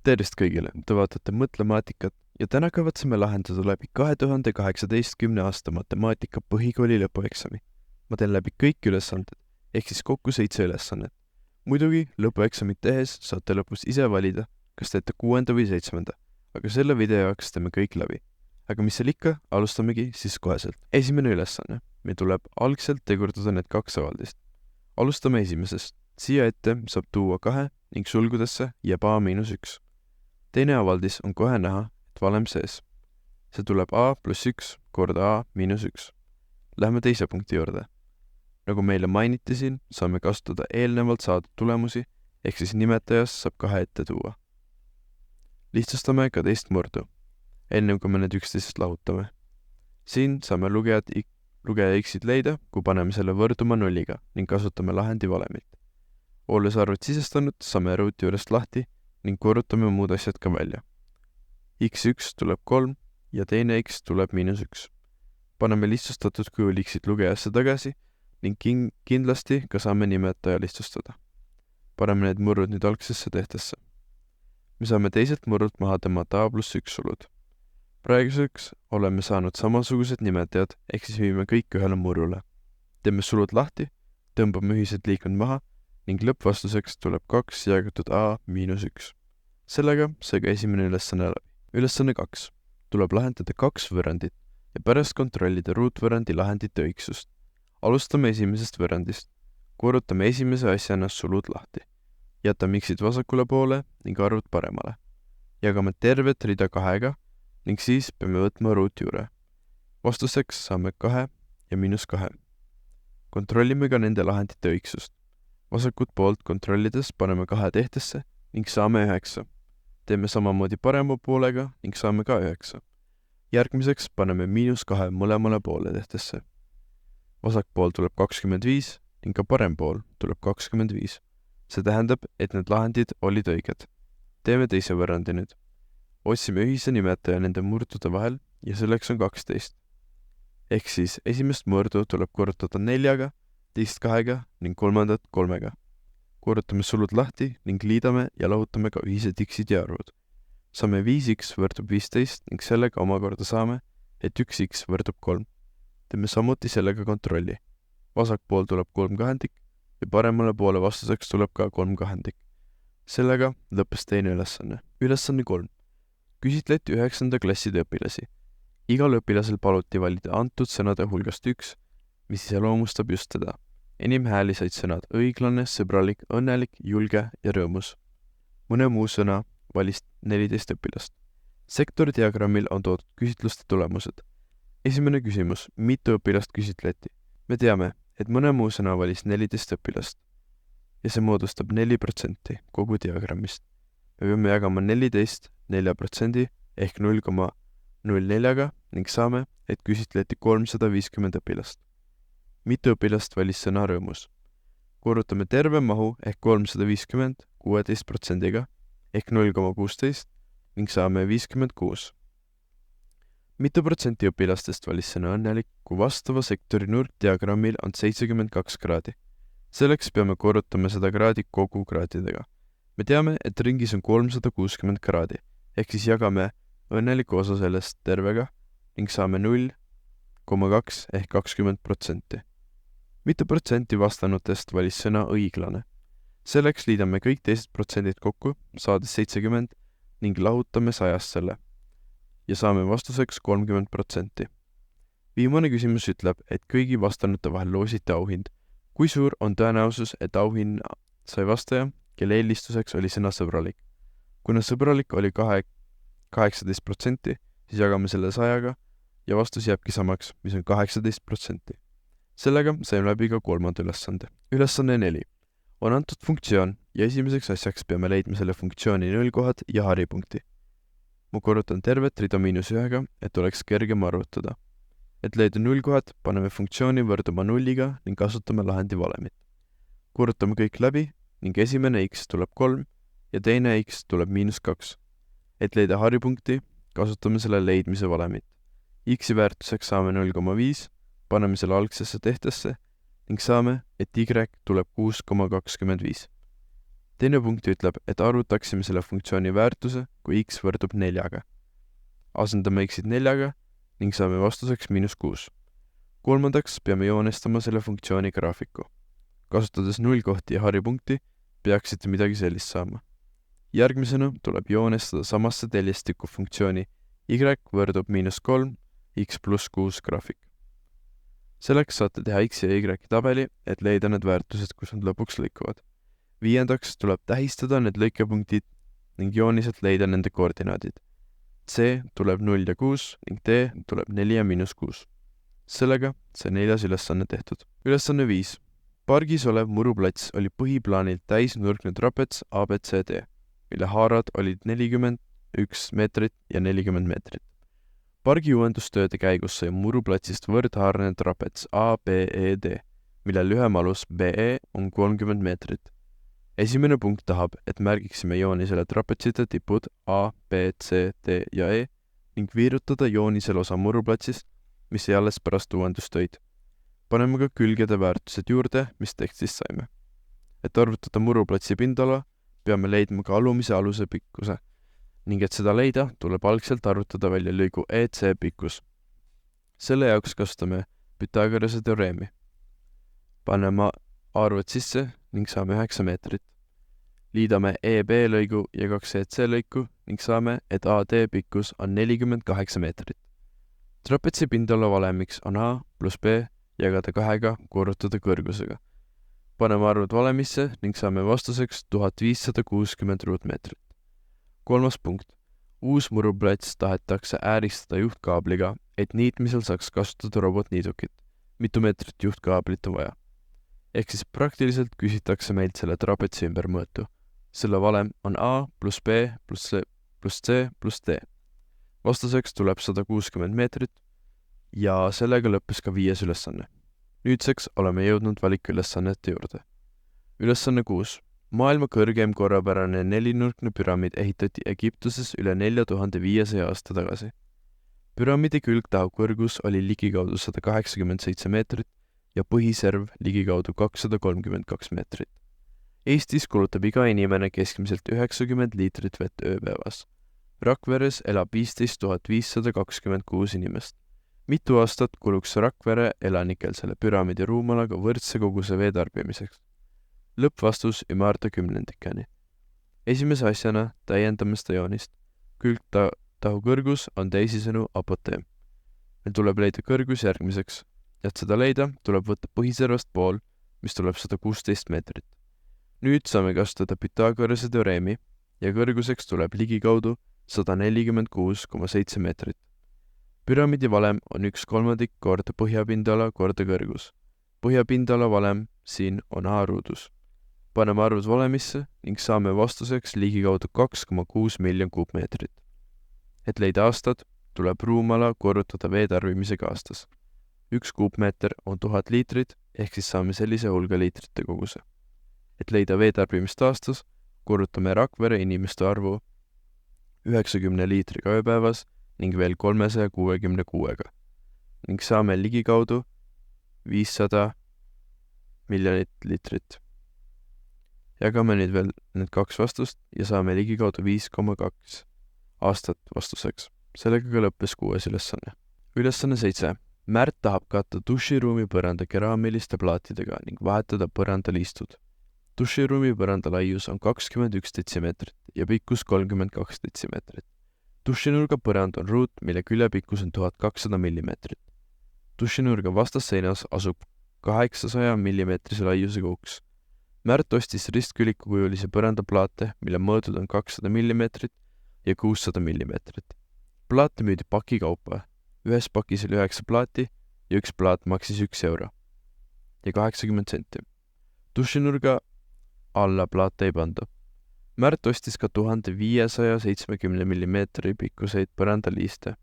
Tervist kõigile, te vaatate Mõtlemaatikat ja täna kavatseme lahendada läbi 2018. aasta matemaatika põhikooli lõpueksami. Ma teen läbi kõik ülesanded, ehk siis kokku 7 ülesannet. Muidugi lõpueksamit tehes saate lõpus ise valida, kas teete 6. või 7., aga selle video jaoks teeme kõik läbi. Aga mis seal ikka, alustamegi siis koheselt. Esimene ülesanne. Meil tuleb algselt tegurdada need 2 avaldist. Alustame esimesest. Siia ette saab tuua 2 ning sulgudesse jääb A-1. Teine avaldis on kohe näha, et valem sees. See tuleb A + 1 korda A-1. Lähme teise punkti juurde. Nagu meile mainiti siin, saame kasutada eelnevalt saadud tulemusi, ehk siis nimetajas saab 2 ette tuua. Lihtsustame ka teist murdu, enne kui me need üksteisest lahutame. Siin saame lugeja x-id leida, kui paneme selle võrduma 0-ga ning kasutame lahendi valemit. Olles arvud sisestanud, saame ruuti juurest lahti ning korrutame muud asjad ka välja. x1 tuleb 3 ja teine x tuleb -1. Paneme lihtsustatud kujul x-id lugejasse tagasi ning kindlasti ka saame nimetaja lihtsustada. Paneme need murrud nüüd algsesse tehtesse. Me saame teiselt murrut maha tõmmata A + 1 sulud. Praeguseks oleme saanud samasugused nimetajad, ehk siis viime kõik ühele murrule. Teeme sulud lahti, tõmbame ühised liikmed maha ning lõppvastuseks tuleb 2 jagatud A-1. Sellega sai ka esimene ülesanne läbi. Ülesanne 2. Tuleb lahendada 2 võrrandit ja pärast kontrollida ruutvõrrandi lahendite õigsust. Alustame esimesest võrrandist. Korrutame esimese asjana sulud lahti. Jätame x-id vasakule poole ning arvud paremale. Jagame tervet rida 2-ga ning siis peame võtma ruutjuure. Vastuseks saame 2 ja -2. Kontrollime ka nende lahendite õigsust. Vasakut poolt kontrollides paneme 2 tehtesse ning saame 9. Teeme samamoodi parema poolega ning saame ka 9. Järgmiseks paneme -2 mõlemale poole tehtesse. Vasak pool tuleb 25 ning ka parem pool tuleb 25. See tähendab, et need lahendid olid õiged. Teeme teise võrrandi nüüd. Otsime ühise nimetaja nende murdude vahel ja selleks on 12. Ehk siis esimest murdu tuleb korrutada 4-ga, teist 2-ga ning kolmandat 3-ga. Korrutame sulud lahti ning liidame ja lahutame ka ühised x-id ja arvud. Saame 5x võrdub 15 ning sellega omakorda saame, et 1x võrdub 3. Teeme samuti sellega kontrolli. Vasak pool tuleb 3/2 ja paremale poole vastuseks tuleb ka 3/2. Sellega lõppes teine ülesanne. Ülesanne 3. Küsitleti 9. klasside õpilasi. Igal õpilasel paluti valida antud sõnade hulgast 1, mis iseloomustab just teda. Enim hääli said sõnad õiglane, sõbralik, õnnelik, julge ja rõõmus. Mõne muu sõna valis 14 õpilast. Sektoridiagrammil on toodud küsitluste tulemused. Esimene küsimus, mitu õpilast küsitleti? Me teame, et mõne muu sõna valis 14 õpilast ja see moodustab 4% kogu diagrammist. Me peame jagama 14 4% ehk 0,04-ga ning saame, et küsitleti 350 õpilast. Mitu õpilast valis sõna rõõmus? Korrutame terve mahu ehk 350 16%-ga ehk 0,16 ning saame 56. Mitu protsenti õpilastest valis sõna õnnelik, kui vastava sektori nurk diagrammil on 72 kraadi? Selleks peame korrutama seda kraadi kogu kraadidega. Me teame, et ringis on 360 kraadi, ehk siis jagame õnneliku osa sellest tervega ning saame 0,2 ehk 20%. Mitu protsenti vastanutest valis sõna õiglane? Selleks liidame kõik teised protsendid kokku, saades 70 ning lahutame 100 selle ja saame vastuseks 30%. Viimane küsimus ütleb, et kõigi vastanute vahel loositi auhind. Kui suur on tõenäosus, et auhinna sai vastaja, kelle eelistuseks oli sõna sõbralik? Kuna sõbralik oli 18%, siis jagame selle 100-ga ja vastus jääbki samaks, mis on 18%. Sellega saime läbi ka 3. ülesande. Ülesanne 4. On antud funktsioon ja esimeseks asjaks peame leidma selle funktsiooni nullkohad ja haripunkti. Ma korrutan tervet rida -1-ga, et oleks kergem arvutada. Et leida nullkohad, paneme funktsiooni võrduma 0-ga ning kasutame lahendi valemit. Korrutame kõik läbi ning esimene x tuleb 3 ja teine x tuleb -2. Et leida haripunkti, kasutame selle leidmise valemit. X-i väärtuseks saame 0,5, paneme selle algsesse tehtesse ning saame, et y tuleb 6,25. Teine punkt ütleb, et arvutaksime selle funktsiooni väärtuse, kui x võrdub 4-ga. Asendame x-id 4-ga ning saame vastuseks -6. Kolmandaks peame joonestama selle funktsiooni graafiku. Kasutades nullkohti ja haripunkti peaksite midagi sellist saama. Järgmisena tuleb joonestada samasse teljestikku funktsiooni y võrdub -3 x pluss 6 graafik. Selleks saate teha x ja y tabeli, et leida need väärtused, kus nad lõpuks lõikuvad. Viiendaks tuleb tähistada need lõikepunktid ning jooniselt leida nende koordinaadid. C tuleb 0 ja 6 ning D tuleb 4 ja -6. Sellega see 4. ülesanne tehtud. Ülesanne 5. Pargis olev muruplats oli põhiplaanilt täisnurkne trapets ABCD, mille haarad olid 41 meetrit ja 40 meetrit. Pargi uuendustööde käigus sai muruplatsist võrdhaarne trapets ABED, mille lühem alus BE on 30 meetrit. Esimene punkt tahab, et märgiksime joonisele trapetsite tipud A, B, C, D ja E ning viirutada joonisel osa muruplatsist, mis jäi alles pärast uuendustöid. Paneme ka külgede väärtused juurde, mis tekstist saime. Et arvutada muruplatsi pindala, peame leidma ka alumise aluse pikkuse ning et seda leida, tuleb algselt arvutada välja lõigu EC pikkus. Selle jaoks kasutame Pythagorase teoreemi. Paneme arvud sisse ning saame 9 meetrit. Liidame EB lõigu ja 2 EC lõiku ning saame, et AD pikkus on 48 meetrit. Trapetsi pindala valemiks on A pluss B jagada 2-ga korrutada kõrgusega. Paneme arvud valemisse ning saame vastuseks 1560 ruutmeetrit. Kolmas punkt. Uus muruplats tahetakse ääristada juhtkaabliga, et niitmisel saaks kasutada robotniidukit. Mitu meetrit juhtkaablit on vaja. Ehk siis praktiliselt küsitakse meilt selle trapetsi ümber mõõtu. Selle valem on A pluss B pluss C pluss D. Vastuseks tuleb 160 meetrit ja sellega lõppes ka 5. ülesanne. Nüüdseks oleme jõudnud valikülesannete juurde. Ülesanne 6. Maailma kõrgeim korrapärane nelinurkne püramiid ehitati Egiptuses üle 4500 aasta tagasi. Püramiidi külgtahu kõrgus oli ligikaudu 187 meetrit ja põhiserv ligikaudu 232 meetrit. Eestis kulutab iga inimene keskmiselt 90 liitrit vett ööpäevas. Rakveres elab 15 526 inimest. Mitu aastat kuluks Rakvere elanikel selle püramiidi ruumalaga võrdse koguse vee tarbimiseks? Lõppvastus ümarda kümnendikeni. Esimese asjana täiendame seda joonist. Külgtahu kõrgus on teisisõnu apoteem. Meil tuleb leida kõrgus järgmiseks. Et seda leida, tuleb võtta põhiservast pool, mis tuleb 116 meetrit. Nüüd saame kasutada Pythagorase teoreemi ja kõrguseks tuleb ligikaudu 146,7 meetrit. Püramiidi valem on 1/3 korda põhjapindala korda kõrgus. Põhjapindala valem siin on A ruudus. Paneme arvud valemisse ning saame vastuseks ligikaudu 2,6 miljon kuupmeetrit. Et leida aastad, tuleb ruumala korrutada vee tarbimisega aastas. 1 kuupmeeter on 1000 liitrit, ehk siis saame sellise hulga liitrite koguse. Et leida veetarbimist aastas, korrutame Rakvere inimeste arvu 90 liitriga ööpäevas ning veel 366-ga ning saame ligikaudu 500 miljonit liitrit. Jagame nüüd veel need 2 vastust ja saame ligikaudu 5,2 aastat vastuseks. Sellega ka lõppes 6. ülesanne. Ülesanne 7. Märt tahab katta duširuumi põranda keraamiliste plaatidega ning vahetada põrandaliistud. Duširuumi põranda laius on 21 detsimeetrit ja pikkus 32 detsimeetrit. Dušinurga põrand on ruut, mille küljepikkus on 1200 mm. Dušinurga vastasseinas asub 800 mm laiusega uks. Märt ostis ristkülikukujulise põrandaplaate, mille mõõdud on 200 mm ja 600 mm. Plaate müüdi pakikaupa. Ühes pakis oli 9 plaati ja 1 plaat maksis 1 euro ja 80 senti. Dušinurga alla plaate ei panda. Märt ostis ka 1570 mm pikkuseid põrandaliiste.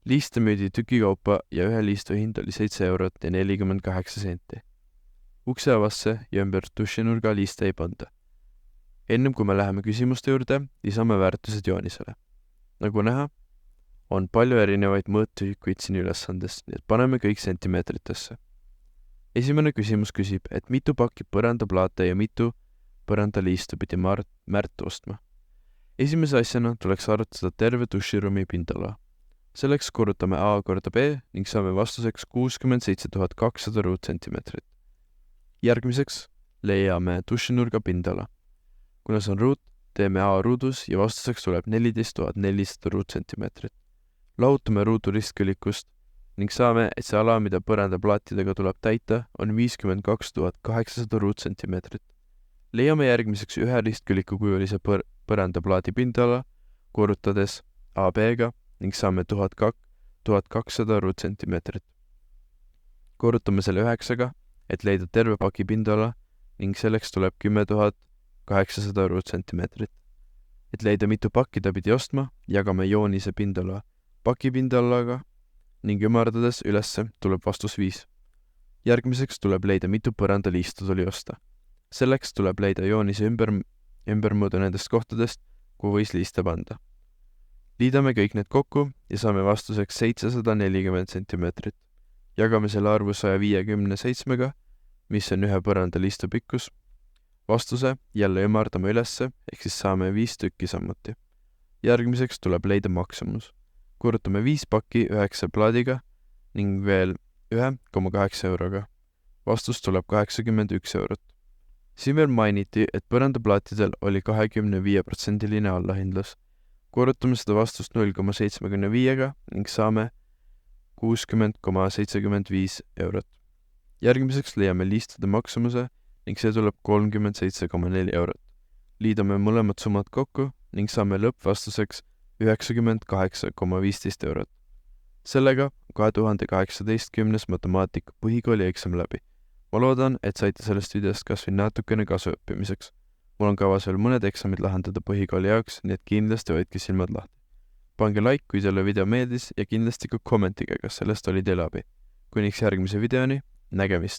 Liiste müüdi tükikaupa ja ühe liistu hind oli 7 eurot ja 48 senti. Ukseavasse ja ümber dušinurga liiste ei panda. Ennem kui me läheme küsimuste juurde, lisame väärtused joonisele. Nagu näha, on palju erinevaid mõõtühikuid siin ülesandes, nii et paneme kõik sentimeetritesse. Esimene küsimus küsib, et mitu pakki põrandaplaate ja mitu põrandaliistu pidi Märt ostma. Esimese asjana tuleks arvutada terve duširuumi pindala. Selleks korrutame A korda B ning saame vastuseks 67 200 ruutsentimeetrit. Järgmiseks leiame dušinurga pindala. Kuna see on ruut, teeme A ruudus ja vastuseks tuleb 14 400 ruutsentimeetrit. Lahutame ruudu ristkülikust ning saame, et see ala, mida põrandaplaatidega tuleb täita, on 52 800 ruutsentimeetrit. Leiame järgmiseks ühe ristküliku kujulise põrandaplaadi pindala, korrutades AB-ga ning saame 1200 ruutsentimeetrit. Korrutame selle 9-ga, et leida terve paki pindala ning selleks tuleb 10 800 ruutsentimeetrit. Et leida mitu pakki ta pidi ostma, jagame joonise pindala pakipindalaga ning ümardades ülesse tuleb vastus 5. Järgmiseks tuleb leida mitu põrandaliistu tuli osta. Selleks tuleb leida joonise ümbermõõdu nendest kohtadest, kuhu võis liiste panda. Liidame kõik need kokku ja saame vastuseks 740 centimeetrit. Jagame selle arvu 157-ga, mis on ühe põrandaliistu pikkus. Vastuse jälle ümardame ülesse, ehk siis saame 5 tükki samuti. Järgmiseks tuleb leida maksumus. Korrutame 5 pakki 9 plaadiga ning veel 1,8 euroga. Vastus tuleb 81 eurot. Siin veel mainiti, et põrandaplaatidel oli 25% allahindlus. Korrutame seda vastust 0,75-ga ning saame 60,75 eurot. Järgmiseks leiame liistude maksumuse ning see tuleb 37,4 eurot. Liidame mõlemad summad kokku ning saame lõppvastuseks 98,15 eurot. Sellega 2018 matemaatika põhikooli eksam läbi. Ma loodan, et saite sellest videost kas või natukene kasu õppimiseks. Mul on kavas veel mõned eksamid lahendada põhikooli jaoks, nii et kindlasti hoidke silmad lahti. Pange like, kui teile video meeldis ja kindlasti ka kommentige, kas sellest oli teile abi. Kuniks järgmise videoni, nägemist!